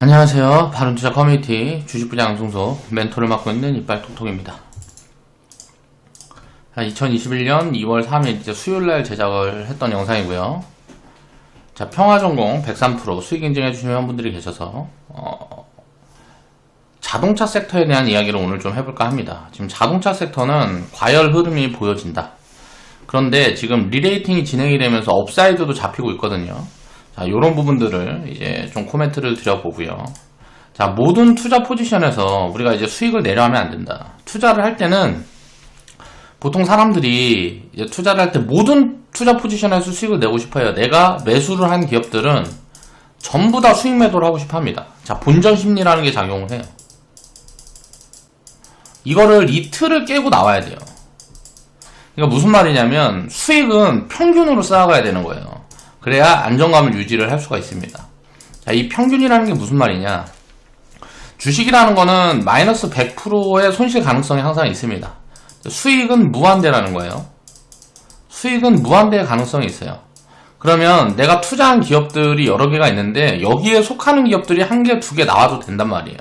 안녕하세요. 바른투자 커뮤니티 주식부장 양승소 멘토를 맡고 있는 이빨톡톡입니다. 2021년 2월 3일 이제 수요일날 제작을 했던 영상이고요. 자, 평화전공 103% 수익 인증해 주시는 분들이 계셔서 자동차 섹터에 대한 이야기를 오늘 좀 해볼까 합니다. 지금 자동차 섹터는 과열 흐름이 보여진다. 그런데 지금 리레이팅이 진행이 되면서 업사이드도 잡히고 있거든요. 자, 요런 부분들을 이제 좀 코멘트를 드려보고요. 자, 모든 투자 포지션에서 우리가 이제 수익을 내려하면 안 된다. 투자를 할 때는 보통 사람들이 이제 투자를 할 때 모든 투자 포지션에서 수익을 내고 싶어요. 내가 매수를 한 기업들은 전부 다 수익 매도를 하고 싶어 합니다. 자, 본전 심리라는 게 작용을 해요. 이거를 이 틀을 깨고 나와야 돼요. 그러니까 무슨 말이냐면 수익은 평균으로 쌓아가야 되는 거예요. 그래야 안정감을 유지를 할 수가 있습니다. 자, 이 평균이라는 게 무슨 말이냐? 주식이라는 거는 마이너스 100%의 손실 가능성이 항상 있습니다. 수익은 무한대라는 거예요. 수익은 무한대의 가능성이 있어요. 그러면 내가 투자한 기업들이 여러 개가 있는데 여기에 속하는 기업들이 한 개, 두 개 나와도 된단 말이에요.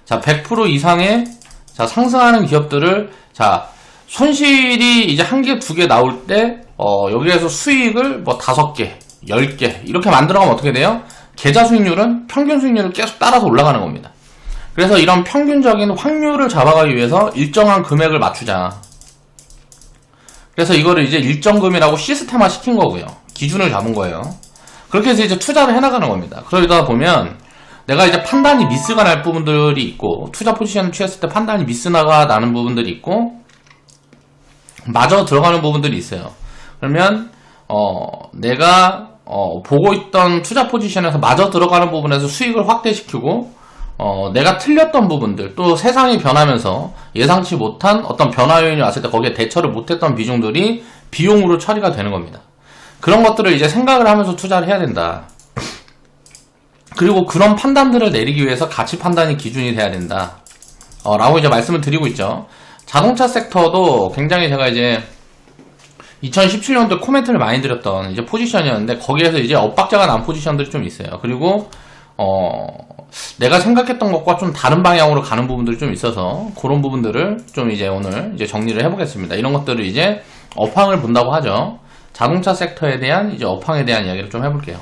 자, 100% 이상의 자, 상승하는 기업들을 자, 손실이 이제 한 개, 두 개 나올 때 여기에서 수익을 뭐 5개, 10개 이렇게 만들어가면 어떻게 돼요? 계좌 수익률은 평균 수익률을 계속 따라서 올라가는 겁니다. 그래서 이런 평균적인 확률을 잡아가기 위해서 일정한 금액을 맞추자. 그래서 이거를 이제 일정금이라고 시스템화 시킨 거고요. 기준을 잡은 거예요. 그렇게 해서 이제 투자를 해나가는 겁니다. 그러다 보면 내가 이제 판단이 미스가 날 부분들이 있고 투자 포지션을 취했을 때 판단이 미스가 나는 부분들이 있고 마저 들어가는 부분들이 있어요. 그러면 내가 보고 있던 투자 포지션에서 마저 들어가는 부분에서 수익을 확대시키고 내가 틀렸던 부분들 또 세상이 변하면서 예상치 못한 어떤 변화 요인이 왔을 때 거기에 대처를 못했던 비중들이 비용으로 처리가 되는 겁니다. 그런 것들을 이제 생각을 하면서 투자를 해야 된다. 그리고 그런 판단들을 내리기 위해서 가치 판단이 기준이 돼야 된다. 라고 이제 말씀을 드리고 있죠. 자동차 섹터도 굉장히 제가 이제 2017년도에 코멘트를 많이 드렸던 이제 포지션이었는데 거기에서 이제 엇박자가 난 포지션들이 좀 있어요. 그리고 내가 생각했던 것과 좀 다른 방향으로 가는 부분들이 좀 있어서 그런 부분들을 좀 이제 오늘 이제 정리를 해보겠습니다. 이런 것들을 이제 업황을 본다고 하죠. 자동차 섹터에 대한 이제 업황에 대한 이야기를 좀 해볼게요.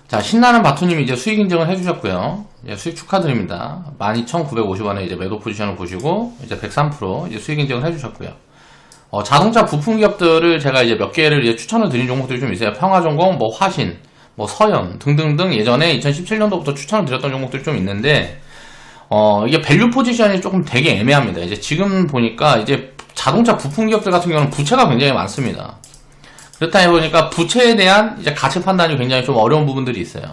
자, 신나는 바투님이 이제 수익 인증을 해주셨고요. 이제 수익 축하드립니다. 12,950원에 이제 매도 포지션을 보시고 이제 103% 이제 수익 인증을 해주셨고요. 자동차 부품 기업들을 제가 이제 몇 개를 이제 추천을 드린 종목들이 좀 있어요. 평화전공, 뭐 화신, 뭐 서현 등등등 예전에 2017년도부터 추천을 드렸던 종목들이 좀 있는데 이게 밸류 포지션이 조금 되게 애매합니다. 이제 지금 보니까 이제 자동차 부품 기업들 같은 경우는 부채가 굉장히 많습니다. 그렇다 보니까 부채에 대한 이제 가치 판단이 굉장히 좀 어려운 부분들이 있어요.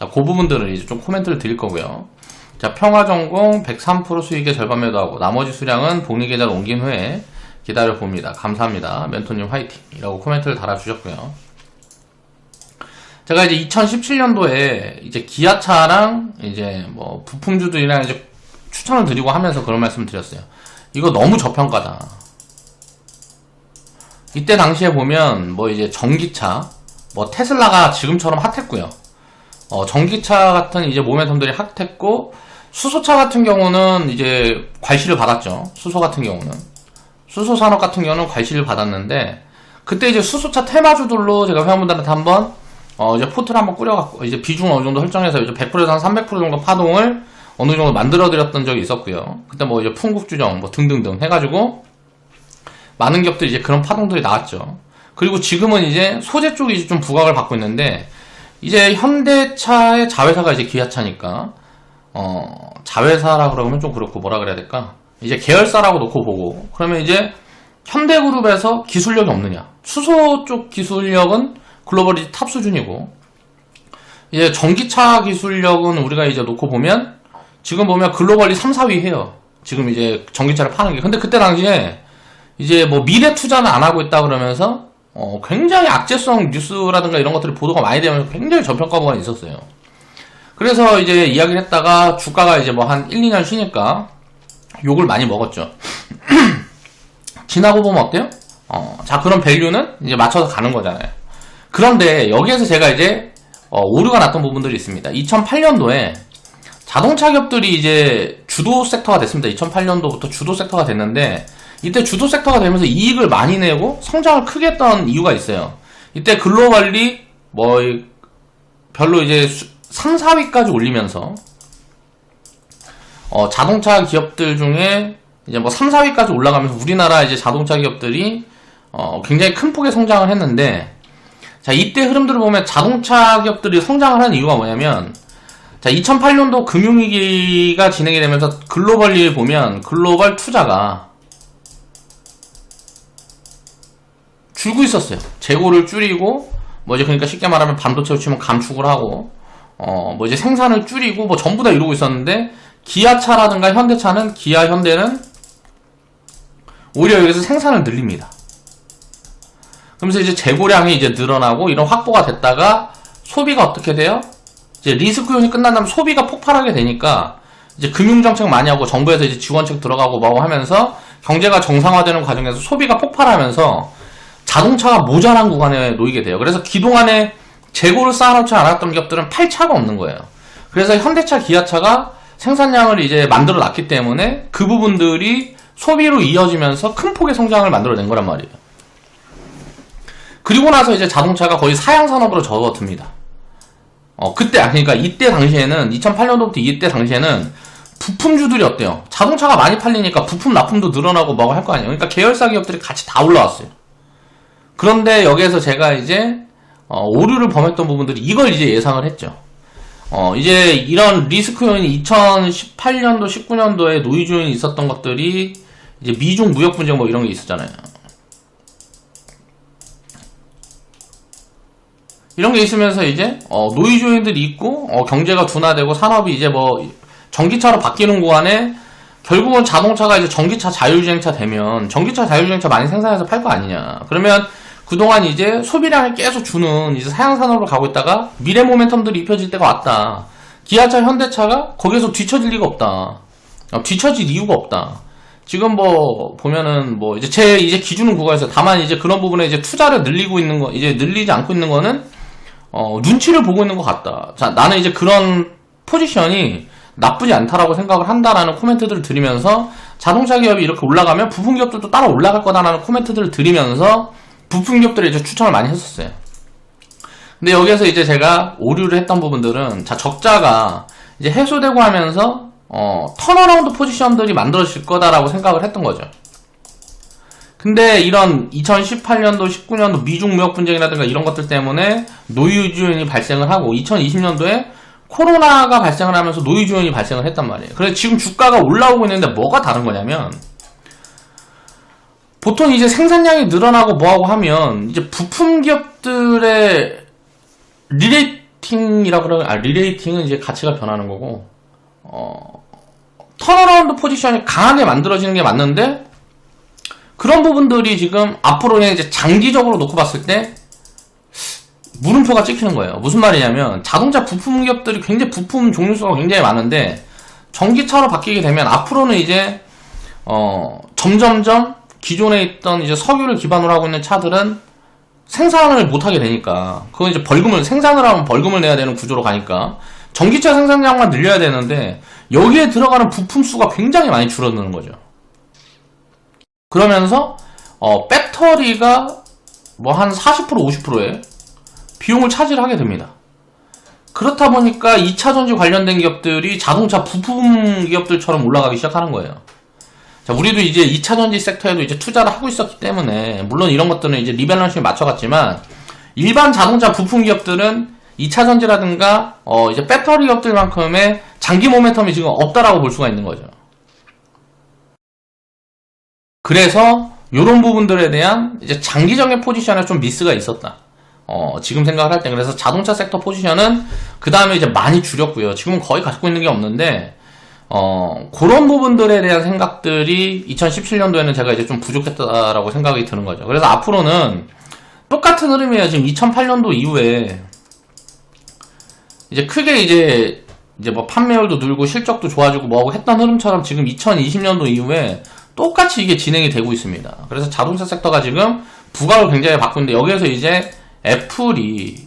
자, 그 부분들을 이제 좀 코멘트를 드릴 거고요. 자, 평화전공 103% 수익의 절반 매도하고 나머지 수량은 복리계좌로 옮긴 후에 기다려 봅니다. 감사합니다. 멘토님 화이팅! 이라고 코멘트를 달아주셨고요. 제가 이제 2017년도에 이제 기아차랑 이제 뭐 부품주들이랑 이제 추천을 드리고 하면서 그런 말씀을 드렸어요. 이거 너무 저평가다. 이때 당시에 보면 뭐 이제 전기차, 뭐 테슬라가 지금처럼 핫했고요. 전기차 같은 이제 모멘텀들이 핫했고 수소차 같은 경우는 이제 괄시를 받았죠. 수소 같은 경우는 수소 산업 같은 경우는 괄시를 받았는데 그때 이제 수소차 테마주들로 제가 회원분들한테 한번 이제 포트를 한번 꾸려갖고 이제 비중 어느 정도 설정해서 이제 100%에서 한 300% 정도 파동을 어느 정도 만들어 드렸던 적이 있었고요. 그때 뭐 이제 풍국주정 뭐 등등등 해가지고 많은 기업들이 이제 그런 파동들이 나왔죠. 그리고 지금은 이제 소재 쪽이 이제 좀 부각을 받고 있는데 이제 현대차의 자회사가 이제 기아차니까 자회사라 그러면 좀 그렇고 뭐라 그래야 될까? 이제 계열사라고 놓고 보고 그러면 이제 현대그룹에서 기술력이 없느냐? 수소 쪽 기술력은 글로벌이 탑 수준이고 이제 전기차 기술력은 우리가 이제 놓고 보면 지금 보면 글로벌이 3, 4위 해요. 지금 이제 전기차를 파는 게. 근데 그때 당시에 이제 뭐 미래 투자는 안 하고 있다 그러면서 굉장히 악재성 뉴스라든가 이런 것들이 보도가 많이 되면서 굉장히 저평가 구간이 있었어요. 그래서 이제 이야기를 했다가 주가가 이제 뭐 한 1, 2년 쉬니까 욕을 많이 먹었죠. 지나고 보면 어때요? 자, 그런 밸류는 이제 맞춰서 가는 거잖아요. 그런데 여기에서 제가 이제 오류가 났던 부분들이 있습니다. 2008년도에 자동차 기업들이 이제 주도 섹터가 됐습니다. 2008년도부터 주도 섹터가 됐는데, 이때 주도 섹터가 되면서 이익을 많이 내고 성장을 크게 했던 이유가 있어요. 이때 글로벌리 별로 이제 3, 4위까지 올리면서 자동차 기업들 중에 이제 3, 4위까지 올라가면서 우리나라 이제 자동차 기업들이 굉장히 큰 폭의 성장을 했는데, 자, 이때 흐름들을 보면 자동차 기업들이 성장을 하는 이유가 뭐냐면, 자, 2008년도 금융위기가 진행이 되면서 글로벌리에 보면 글로벌 투자가 줄고 있었어요. 재고를 줄이고, 이제 그러니까 쉽게 말하면 반도체로 치면 감축을 하고, 이제 생산을 줄이고, 전부 다 이러고 있었는데, 기아차라든가 현대차는, 기아, 현대는 오히려 여기서 생산을 늘립니다. 그러면서 이제 재고량이 이제 늘어나고, 이런 확보가 됐다가, 소비가 어떻게 돼요? 이제 리스크온이 끝난 다음에 소비가 폭발하게 되니까 이제 금융정책 많이 하고 정부에서 이제 지원책 들어가고 하면서 경제가 정상화되는 과정에서 소비가 폭발하면서 자동차가 모자란 구간에 놓이게 돼요. 그래서 그동안에 재고를 쌓아놓지 않았던 기업들은 팔 차가 없는 거예요. 그래서 현대차, 기아차가 생산량을 이제 만들어 놨기 때문에 그 부분들이 소비로 이어지면서 큰 폭의 성장을 만들어낸 거란 말이에요. 그리고 나서 이제 자동차가 거의 사양산업으로 접어듭니다. 그러니까 이때 당시에는 2008년도부터 이때 당시에는 부품주들이 어때요? 자동차가 많이 팔리니까 부품 납품도 늘어나고 할 거 아니에요. 그러니까 계열사 기업들이 같이 다 올라왔어요. 그런데 여기에서 제가 이제 오류를 범했던 부분들이 이걸 이제 예상을 했죠. 이제 이런 리스크 요인이 2018년도, 19년도에 노이즈 요인이 있었던 것들이 이제 미중 무역 분쟁 이런 게 있었잖아요. 이런 게 있으면서 이제 노이즈 요인들이 있고 경제가 둔화되고 산업이 이제 전기차로 바뀌는 구간에 결국은 자동차가 이제 전기차 자율주행차 되면 전기차 자율주행차 많이 생산해서 팔 거 아니냐. 그러면 그동안 이제 소비량을 계속 주는 이제 사양산업으로 가고 있다가 미래 모멘텀들이 입혀질 때가 왔다. 기아차, 현대차가 거기에서 뒤처질 리가 없다. 뒤처질 이유가 없다. 지금 보면은 이제 이제 기준은 그거였어요. 다만 이제 그런 부분에 이제 투자를 늘리고 있는 거, 이제 늘리지 않고 있는 거는 눈치를 보고 있는 것 같다. 자, 나는 이제 그런 포지션이 나쁘지 않다라고 생각을 한다라는 코멘트들을 드리면서 자동차 기업이 이렇게 올라가면 부품 기업들도 따라 올라갈 거다라는 코멘트들을 드리면서 부품 기업들을 이제 추천을 많이 했었어요. 근데 여기에서 이제 제가 오류를 했던 부분들은 적자가 이제 해소되고 하면서 턴어라운드 포지션들이 만들어질 거다라고 생각을 했던 거죠. 근데 이런 2018년도, 19년도 미중 무역 분쟁이라든가 이런 것들 때문에 노이즈 요인이 발생을 하고 2020년도에 코로나가 발생을 하면서 노이즈 요인이 발생을 했단 말이에요. 그래서 지금 주가가 올라오고 있는데 뭐가 다른 거냐면 보통 이제 생산량이 늘어나고 하면 이제 부품 기업들의 리레이팅이라고 그러면 리레이팅은 이제 가치가 변하는 거고 턴어라운드 포지션이 강하게 만들어지는 게 맞는데 그런 부분들이 지금 앞으로는 이제 장기적으로 놓고 봤을 때 물음표가 찍히는 거예요. 무슨 말이냐면 자동차 부품 기업들이 굉장히 부품 종류수가 굉장히 많은데 전기차로 바뀌게 되면 앞으로는 이제 점점점 기존에 있던 이제 석유를 기반으로 하고 있는 차들은 생산을 못하게 되니까 그건 이제 생산을 하면 벌금을 내야 되는 구조로 가니까 전기차 생산량만 늘려야 되는데 여기에 들어가는 부품 수가 굉장히 많이 줄어드는 거죠. 그러면서 배터리가 한 40% 50%의 비용을 차지를 하게 됩니다. 그렇다 보니까 2차전지 관련된 기업들이 자동차 부품 기업들처럼 올라가기 시작하는 거예요. 자, 우리도 이제 2차전지 섹터에도 이제 투자를 하고 있었기 때문에 물론 이런 것들은 이제 리밸런싱에 맞춰갔지만 일반 자동차 부품 기업들은 2차전지라든가 이제 배터리 기업들만큼의 장기 모멘텀이 지금 없다라고 볼 수가 있는 거죠. 그래서 이런 부분들에 대한 이제 장기적인 포지션에 좀 미스가 있었다. 지금 생각을 할 때. 그래서 자동차 섹터 포지션은 그 다음에 이제 많이 줄였고요. 지금은 거의 갖고 있는 게 없는데 그런 부분들에 대한 생각들이 2017년도에는 제가 이제 좀 부족했다라고 생각이 드는 거죠. 그래서 앞으로는 똑같은 흐름이에요. 지금 2008년도 이후에 이제 크게 이제 판매율도 늘고 실적도 좋아지고 뭐하고 했던 흐름처럼 지금 2020년도 이후에 똑같이 이게 진행이 되고 있습니다. 그래서 자동차 섹터가 지금 부각을 굉장히 받고 있는데 여기에서 이제 애플이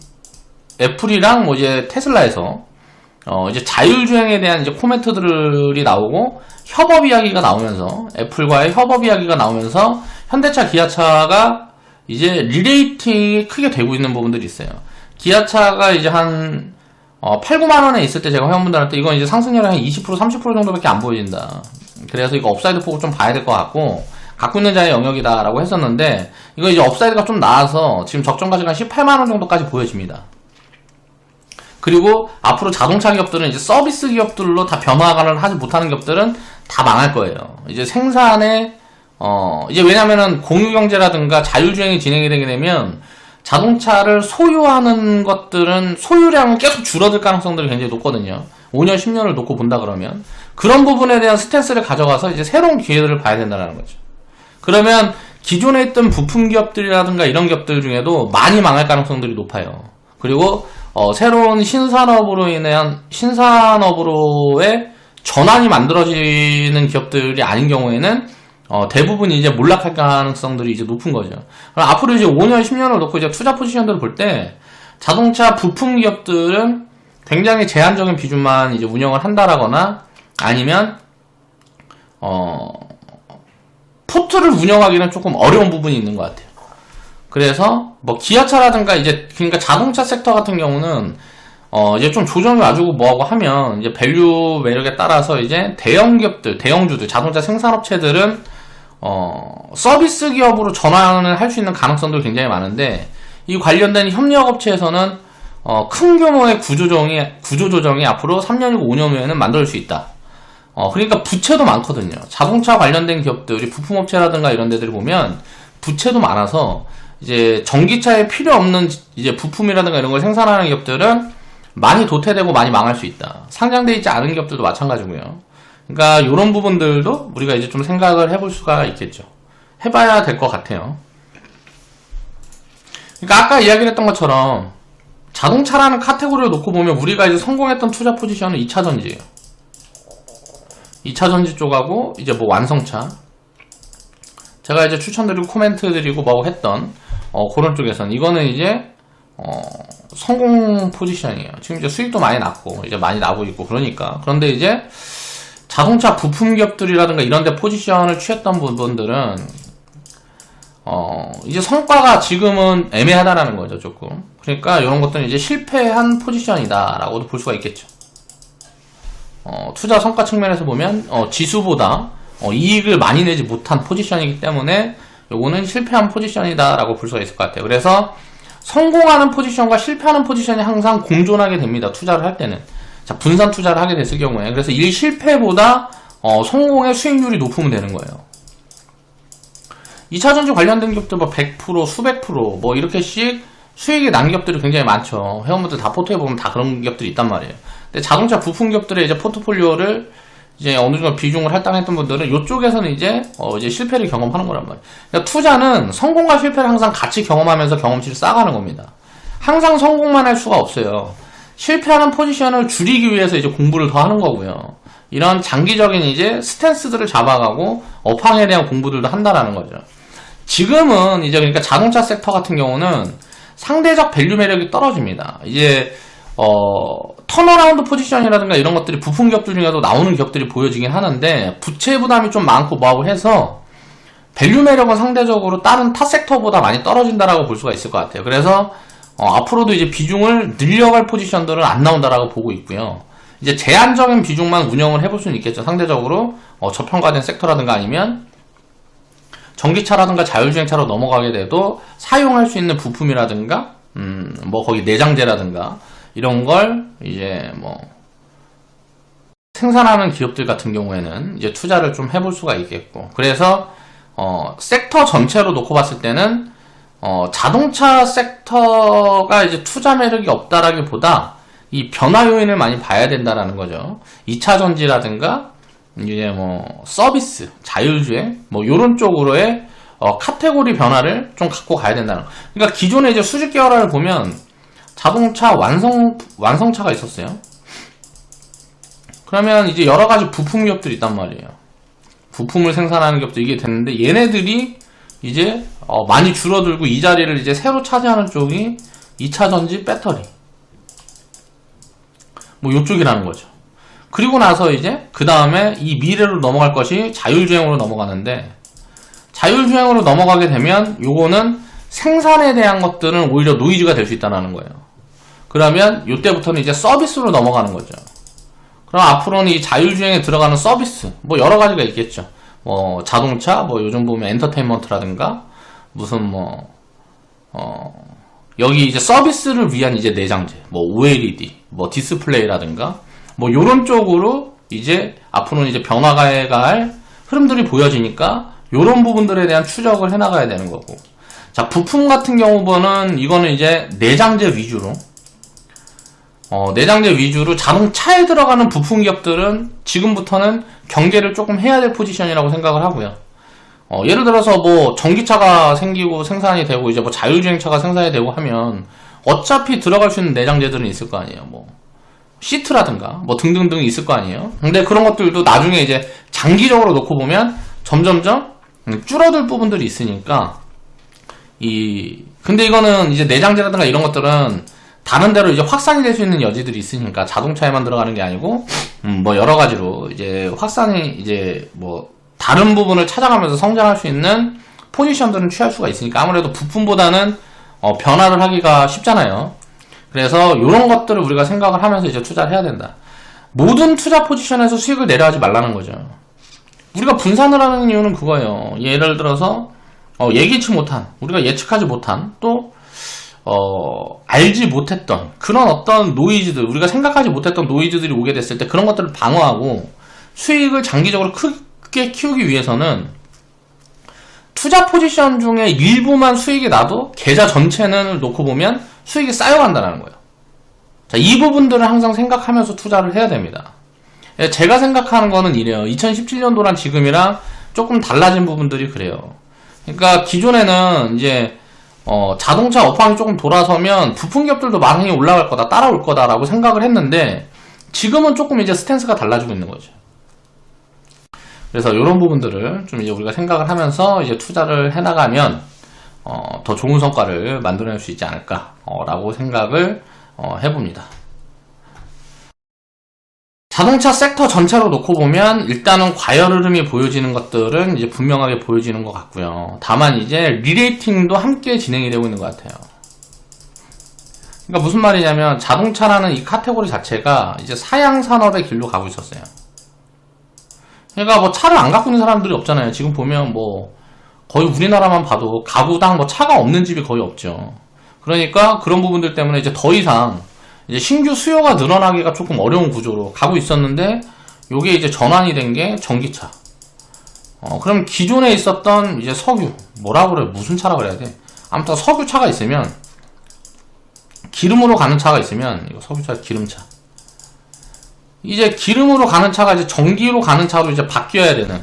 애플이랑 뭐 이제 테슬라에서 이제 자율주행에 대한 이제 코멘트들이 나오고 협업 이야기가 나오면서 애플과의 협업 이야기가 나오면서 현대차, 기아차가 이제 리레이팅이 크게 되고 있는 부분들이 있어요. 기아차가 이제 한 8, 9만 원에 있을 때 제가 회원분들한테 이건 이제 상승률이 한 20%, 30% 정도밖에 안 보여진다. 그래서 이거 업사이드 폭을 좀 봐야 될 것 같고 갖고 있는 자의 영역이다라고 했었는데 이거 이제 업사이드가 좀 나와서 지금 적정 가치가 18만 원 정도까지 보여집니다. 그리고 앞으로 자동차 기업들은 이제 서비스 기업들로 다 변화를 하지 못하는 기업들은 다 망할 거예요. 이제 생산에 이제 왜냐면은 공유경제라든가 자율주행이 진행이 되게 되면 자동차를 소유하는 것들은 소유량은 계속 줄어들 가능성들이 굉장히 높거든요. 5년, 10년을 놓고 본다 그러면 그런 부분에 대한 스탠스를 가져가서 이제 새로운 기회들을 봐야 된다는 거죠. 그러면 기존에 있던 부품 기업들이라든가 이런 기업들 중에도 많이 망할 가능성들이 높아요. 그리고 새로운 신산업으로의 전환이 만들어지는 기업들이 아닌 경우에는 대부분 이제 몰락할 가능성들이 이제 높은 거죠. 그럼 앞으로 이제 5년, 10년을 놓고 이제 투자 포지션들을 볼 때 자동차 부품 기업들은 굉장히 제한적인 비중만 이제 운영을 한다라거나 아니면 포트를 운영하기는 조금 어려운 부분이 있는 것 같아요. 그래서 뭐 기아차라든가 이제 그러니까 자동차 섹터 같은 경우는 이제 좀 조정이 와주고 뭐하고 하면 이제 밸류 매력에 따라서 이제 대형 기업들, 대형주들, 자동차 생산업체들은 서비스 기업으로 전환을 할 수 있는 가능성도 굉장히 많은데 이 관련된 협력업체에서는 큰 규모의 구조조정이 앞으로 3년이고 5년 후에는 만들 수 있다. 그러니까 부채도 많거든요. 자동차 관련된 기업들이 부품업체라든가 이런 데들 보면 부채도 많아서 이제 전기차에 필요 없는 이제 부품이라든가 이런 걸 생산하는 기업들은 많이 도태되고 많이 망할 수 있다. 상장되어 있지 않은 기업들도 마찬가지고요. 그러니까 이런 부분들도 우리가 이제 좀 생각을 해볼 수가 있겠죠. 해봐야 될 것 같아요. 그러니까 아까 이야기를 했던 것처럼 자동차라는 카테고리를 놓고 보면 우리가 이제 성공했던 투자 포지션은 2차전지예요. 2차전지 쪽하고 이제 뭐 완성차. 제가 이제 추천드리고 코멘트 드리고 뭐 했던 그런 쪽에서는 이거는 이제 성공 포지션이에요. 지금 이제 수익도 많이 났고 이제 많이 나고 있고 그러니까. 그런데 이제 자동차 부품 기업들이라든가 이런 데 포지션을 취했던 부분들은 이제 성과가 지금은 애매하다라는 거죠, 조금. 그러니까 이런 것들은 이제 실패한 포지션이다라고도 볼 수가 있겠죠. 투자 성과 측면에서 보면 지수보다 이익을 많이 내지 못한 포지션이기 때문에 요거는 실패한 포지션이다라고 볼 수가 있을 것 같아요. 그래서 성공하는 포지션과 실패하는 포지션이 항상 공존하게 됩니다. 투자를 할 때는. 자, 분산 투자를 하게 됐을 경우에. 그래서 일 실패보다 성공의 수익률이 높으면 되는 거예요. 2차전지 관련된 기업들 뭐 100%, 수백 프로 뭐 이렇게씩 수익이 난 기업들이 굉장히 많죠. 회원분들 다 포트에 보면 다 그런 기업들이 있단 말이에요. 근데 자동차 부품 기업들의 이제 포트폴리오를 이제 어느 정도 비중을 할당했던 분들은 이쪽에서는 이제 실패를 경험하는 거란 말이에요. 그러니까 투자는 성공과 실패를 항상 같이 경험하면서 경험치를 쌓아가는 겁니다. 항상 성공만 할 수가 없어요. 실패하는 포지션을 줄이기 위해서 이제 공부를 더 하는 거고요. 이런 장기적인 이제 스탠스들을 잡아가고 업황에 대한 공부들도 한다라는 거죠. 지금은 이제 그러니까 자동차 섹터 같은 경우는 상대적 밸류 매력이 떨어집니다. 이제 턴어라운드 포지션이라든가 이런 것들이 부품 기업들 중에도 나오는 기업들이 보여지긴 하는데 부채 부담이 좀 많고 뭐하고 해서 밸류 매력은 상대적으로 다른 타 섹터보다 많이 떨어진다라고 볼 수가 있을 것 같아요. 그래서 앞으로도 이제 비중을 늘려갈 포지션들은 안 나온다라고 보고 있고요. 이제 제한적인 비중만 운영을 해볼 수는 있겠죠. 상대적으로 저평가된 섹터라든가 아니면 전기차라든가 자율주행차로 넘어가게 돼도 사용할 수 있는 부품이라든가 뭐 거기 내장재라든가 이런 걸 이제 뭐 생산하는 기업들 같은 경우에는 이제 투자를 좀 해볼 수가 있겠고, 그래서 섹터 전체로 놓고 봤을 때는 자동차 섹터가 이제 투자 매력이 없다라기보다 이 변화 요인을 많이 봐야 된다라는 거죠. 2차 전지라든가 이제 뭐 서비스, 자율주행 뭐 이런 쪽으로의 카테고리 변화를 좀 갖고 가야 된다는 거. 그러니까 기존에 이제 수직 계열화를 보면 자동차 완성차가 있었어요. 그러면 이제 여러 가지 부품 기업들이 있단 말이에요. 부품을 생산하는 기업도 이게 됐는데 얘네들이 이제 많이 줄어들고 이 자리를 이제 새로 차지하는 쪽이 2차 전지 배터리. 뭐 요쪽이라는 거죠. 그리고 나서 이제 그 다음에 이 미래로 넘어갈 것이 자율주행으로 넘어가는데, 자율주행으로 넘어가게 되면 요거는 생산에 대한 것들은 오히려 노이즈가 될 수 있다는 거예요. 그러면 요때부터는 이제 서비스로 넘어가는 거죠. 그럼 앞으로는 이 자율주행에 들어가는 서비스, 뭐 여러 가지가 있겠죠. 뭐 자동차, 뭐 요즘 보면 엔터테인먼트라든가 무슨 여기 이제 서비스를 위한 이제 내장재, 뭐 OLED, 뭐 디스플레이라든가 뭐 요런 쪽으로 이제 앞으로는 이제 변화가 할 흐름들이 보여지니까 요런 부분들에 대한 추적을 해나가야 되는 거고. 자, 부품 같은 경우는 이거는 이제 내장재 위주로 내장재 위주로 자동차에 들어가는 부품 기업들은 지금부터는 경계를 조금 해야 될 포지션이라고 생각을 하고요. 예를 들어서 뭐 전기차가 생기고 생산이 되고 이제 뭐 자율주행차가 생산이 되고 하면 어차피 들어갈 수 있는 내장재들은 있을 거 아니에요. 뭐 시트라든가 뭐 등등등 있을 거 아니에요. 근데 그런 것들도 나중에 이제 장기적으로 놓고 보면 점점점 줄어들 부분들이 있으니까 근데 이거는 이제 내장재라든가 이런 것들은 다른 데로 이제 확산이 될 수 있는 여지들이 있으니까 자동차에만 들어가는 게 아니고 뭐 여러 가지로 이제 확산이 이제 뭐 다른 부분을 찾아가면서 성장할 수 있는 포지션들은 취할 수가 있으니까 아무래도 부품보다는 변화를 하기가 쉽잖아요. 그래서 이런 것들을 우리가 생각을 하면서 이제 투자를 해야 된다. 모든 투자 포지션에서 수익을 내려하지 말라는 거죠. 우리가 분산을 하는 이유는 그거예요. 예를 들어서 예기치 못한, 우리가 예측하지 못한, 또 알지 못했던 그런 어떤 노이즈들, 우리가 생각하지 못했던 노이즈들이 오게 됐을 때 그런 것들을 방어하고 수익을 장기적으로 크게 키우기 위해서는 투자 포지션 중에 일부만 수익이 나도 계좌 전체는 놓고 보면 수익이 쌓여간다는 거예요. 자, 이 부분들을 항상 생각하면서 투자를 해야 됩니다. 제가 생각하는 거는 이래요. 2017년도랑 지금이랑 조금 달라진 부분들이 그래요. 그러니까 기존에는 이제 자동차 업황이 조금 돌아서면 부품 기업들도 많이 올라갈 거다, 따라올 거다라고 생각을 했는데 지금은 조금 이제 스탠스가 달라지고 있는 거죠. 그래서 이런 부분들을 좀 이제 우리가 생각을 하면서 이제 투자를 해나가면 더 좋은 성과를 만들어낼 수 있지 않을까라고 생각을 해봅니다. 자동차 섹터 전체로 놓고 보면 일단은 과열 흐름이 보여지는 것들은 이제 분명하게 보여지는 것 같고요. 다만 이제 리레이팅도 함께 진행이 되고 있는 것 같아요. 그러니까 무슨 말이냐면 자동차라는 이 카테고리 자체가 이제 사양 산업의 길로 가고 있었어요. 그러니까 뭐 차를 안 갖고 있는 사람들이 없잖아요. 지금 보면 뭐 거의 우리나라만 봐도 가구당 뭐 차가 없는 집이 거의 없죠. 그러니까 그런 부분들 때문에 이제 더 이상 이제 신규 수요가 늘어나기가 조금 어려운 구조로 가고 있었는데 요게 이제 전환이 된 게 전기차. 그럼 기존에 있었던 이제 석유, 뭐라고 그래? 무슨 차라고 그래야 돼? 아무튼 석유차가 있으면 기름으로 가는 차가 있으면 이거 석유차 기름차. 이제 기름으로 가는 차가 이제 전기로 가는 차로 이제 바뀌어야 되는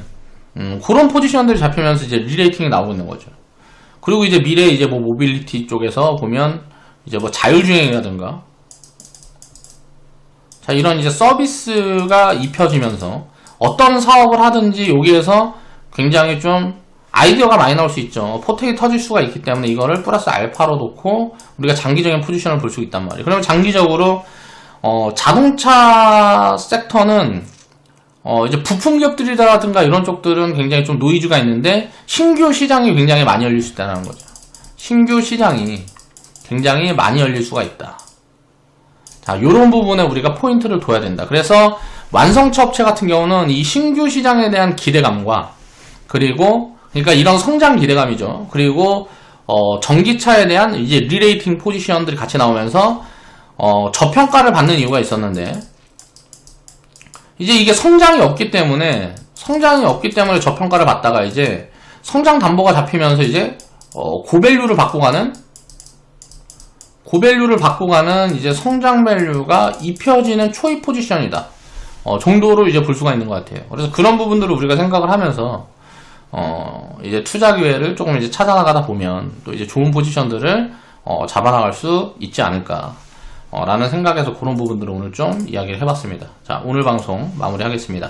그런 포지션들이 잡히면서 이제 리레이팅이 나오고 있는 거죠. 그리고 이제 미래 이제 뭐 모빌리티 쪽에서 보면 이제 뭐 자율주행이라든가 자, 이런 이제 서비스가 입혀지면서 어떤 사업을 하든지 여기에서 굉장히 좀 아이디어가 많이 나올 수 있죠. 포텐이 터질 수가 있기 때문에 이거를 플러스 알파로 놓고 우리가 장기적인 포지션을 볼 수 있단 말이에요. 그러면 장기적으로 자동차 섹터는 이제 부품 기업들이라든가 이런 쪽들은 굉장히 좀 노이즈가 있는데 신규 시장이 굉장히 많이 열릴 수 있다는 거죠. 신규 시장이 굉장히 많이 열릴 수가 있다. 자, 요런 부분에 우리가 포인트를 둬야 된다. 그래서 완성차 업체 같은 경우는 이 신규 시장에 대한 기대감과 그러니까 이런 성장 기대감이죠. 그리고 전기차에 대한 이제 리레이팅 포지션들이 같이 나오면서 저평가를 받는 이유가 있었는데 이제 이게 성장이 없기 때문에 저평가를 받다가 이제 성장 담보가 잡히면서 이제 고밸류를 받고 가는 이제 성장 밸류가 입혀지는 초입 포지션이다. 정도로 이제 볼 수가 있는 것 같아요. 그래서 그런 부분들을 우리가 생각을 하면서 이제 투자 기회를 조금 이제 찾아나가다 보면 또 이제 좋은 포지션들을 잡아나갈 수 있지 않을까 라는 생각에서 그런 부분들을 오늘 좀 이야기를 해봤습니다. 자, 오늘 방송 마무리하겠습니다.